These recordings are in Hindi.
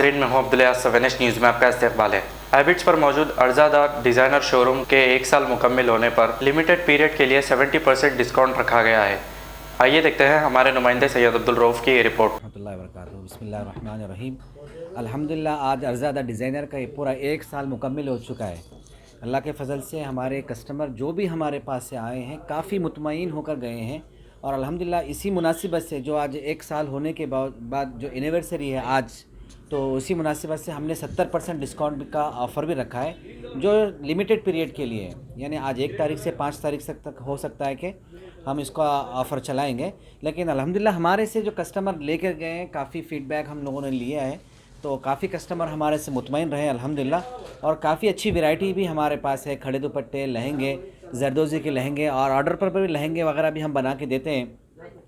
नाजरीन, मैं हूं अब्दुल यास। वेनिश न्यूज़ में आपका इस्तकबाल है। हैबिट्स पर मौजूद अर्जादा डिज़ाइनर शोरूम के 1 साल मुकम्मिल होने पर लिमिटेड पीरियड के लिए 70% डिस्काउंट रखा गया है। आइए देखते हैं हमारे नुमाइंदे सैयद अब्दुल रऊफ़ की ये रिपोर्ट। बिस्मिल्लाहिर्रहमानिर्रहीम। अल्हम्दुलिल्लाह आज अर्जादा डिज़ाइनर का ये पूरा 1 साल मुकम्मिल हो चुका है। अल्लाह के फ़ज़ल से हमारे कस्टमर जो भी हमारे पास से आए हैं काफ़ी मुतमईन होकर गए हैं और अल्हम्दुलिल्लाह इसी मुनासिबत से जो आज 1 साल होने के बाद जो एनिवर्सरी है आज, तो उसी मुनासिबत से हमने 70% डिस्काउंट का ऑफ़र भी रखा है जो लिमिटेड पीरियड के लिए है। यानी आज 1 तारीख से 5 तारीख तक हो सकता है कि हम इसका ऑफ़र चलाएंगे। लेकिन अल्हम्दुलिल्लाह हमारे से जो कस्टमर लेकर गए हैं काफ़ी फ़ीडबैक हम लोगों ने लिया है, तो काफ़ी कस्टमर हमारे से मुतमईन रहे अल्हम्दुलिल्लाह। और काफ़ी अच्छी वैरायटी भी हमारे पास है, खड़े दुपट्टे, लहंगे, जरदोज़ी के लहंगे और ऑर्डर पर भी लहंगे वगैरह भी हम बना के देते हैं।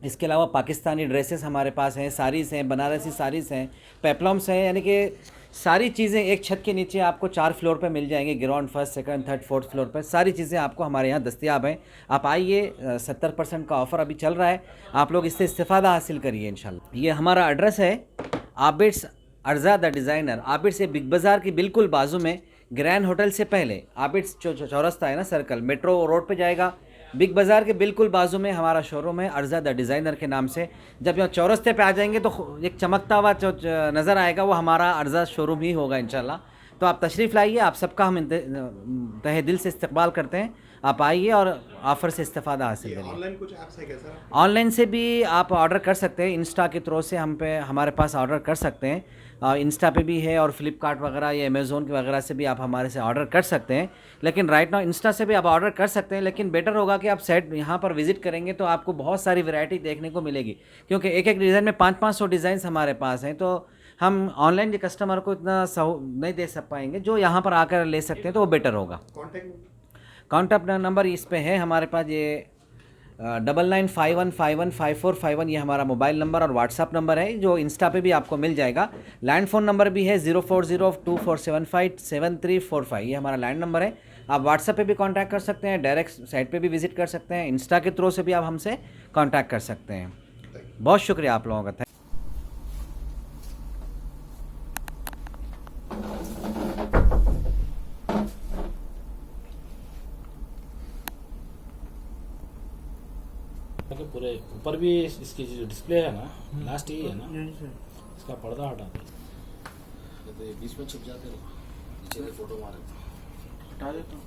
इसके अलावा पाकिस्तानी ड्रेसेस हमारे पास हैं, साड़ीज़ हैं, बनारसी साड़ीज़ हैं, पेप्लम्स हैं। यानी कि सारी चीज़ें एक छत के नीचे आपको 4 फ्लोर पे मिल जाएंगी। Ground, first, second, third, fourth floor पर सारी चीज़ें आपको हमारे यहाँ दस्तियाब हैं। आप आइए, 70% का ऑफ़र अभी चल रहा है, आप लोग इससे इस्तिफ़ादा हासिल करिए इंशाल्लाह। ये हमारा एड्रेस है आबिड्स अर्जादा डिज़ाइनर। आबिड्स से बिग बाज़ार की बिल्कुल बाजू में, ग्रैंड होटल से पहले आबिड्स चौरस्ता है ना, सर्कल मेट्रो रोड पे जाएगा। बिग बाज़ार के बिल्कुल बाजू में हमारा शोरूम है अर्जादा डिज़ाइनर के नाम से। जब यहाँ चौरस्ते पे आ जाएंगे तो एक चमकता हुआ नज़र आएगा, वो हमारा अर्जा शोरूम ही होगा इंशाल्लाह। तो आप तशरीफ़ लाइए, आप सबका हम तहे दिल से इस्तकबाल करते हैं। आप आइए और ऑफ़र से इस्तिफ़ादा हासिल करिए। ऑनलाइन कुछ ऐप्स है क्या सर? ऑनलाइन से भी आप ऑर्डर कर सकते हैं, इंस्टा के थ्रू से हमारे पास ऑर्डर कर सकते हैं। इंस्टा पे भी है और फ्लिपकार्ट वगैरह या अमेज़ोन के वगैरह से भी आप हमारे से ऑर्डर कर सकते हैं। लेकिन राइट नाउ इंस्टा से भी आप ऑर्डर कर सकते हैं, लेकिन बेटर होगा कि आप सेट यहाँ पर विज़िट करेंगे तो आपको बहुत सारी वैरायटी देखने को मिलेगी, क्योंकि एक एक डिज़ाइन में 500-500 डिज़ाइंस हमारे पास हैं। तो हम ऑनलाइन के कस्टमर को इतना नहीं दे सक पाएंगे, जो यहाँ पर आकर ले सकते हैं तो वो बेटर होगा। कॉन्टैक्ट नंबर इस पे है हमारे पास, ये 9951515451 ये हमारा मोबाइल नंबर और व्हाट्सअप नंबर है, जो इंस्टा पे भी आपको मिल जाएगा। लैंड फ़ोन नंबर भी है 040247574345, ये हमारा लैंड नंबर है। आप व्हाट्सअप पे भी कांटेक्ट कर सकते हैं, डायरेक्ट साइट पे भी विज़िट कर सकते हैं, इंस्टा के थ्रू से भी आप हमसे कांटेक्ट कर सकते हैं। बहुत शुक्रिया आप लोगों का। पूरे ऊपर भी इसकी जो डिस्प्ले है ना, लास्ट यही है ना, इसका पर्दा हटा दे तो ये बीच में छुप जाते हैं, नीचे से फोटो मारे हटा देता हूँ।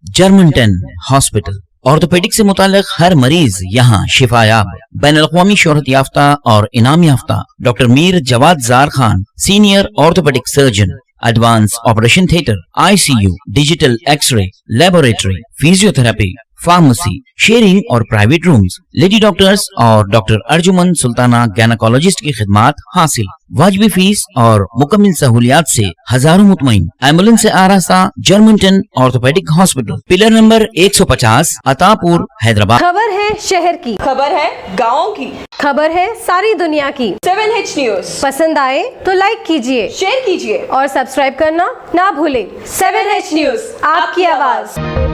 जर्मनटन हॉस्पिटल ऑर्थोपेडिक से मुताल्लिक हर मरीज यहाँ शिफायाब। बैनुल-अक़वामी शोहरत याफ्ता और इनाम याफ्ता doctor Mir Jawad Zar Khan, senior orthopaedic surgeon, advance operation theatre, ICU, digital x ray, laboratory, physiotherapy, pharmacy, sharing और प्राइवेट रूम्स, लेडी डॉक्टर्स और डॉक्टर अर्जुमन सुल्ताना गैनकोलॉजिस्ट की खिदमात हासिल। वाजिबी फीस और मुकम्मिल सहूलियात से हजारों मुतमईन। एम्बुलेंस से आरास्ता Germanton orthopaedic hospital, pillar number 150, Attapur, Hyderabad. खबर है शहर की, खबर है गाँव की, खबर है सारी दुनिया की। 7H न्यूज़ पसंद आए तो लाइक कीजिए, शेयर कीजिए और सब्सक्राइब करना ना भूलें। 7H न्यूज़, आपकी आवाज।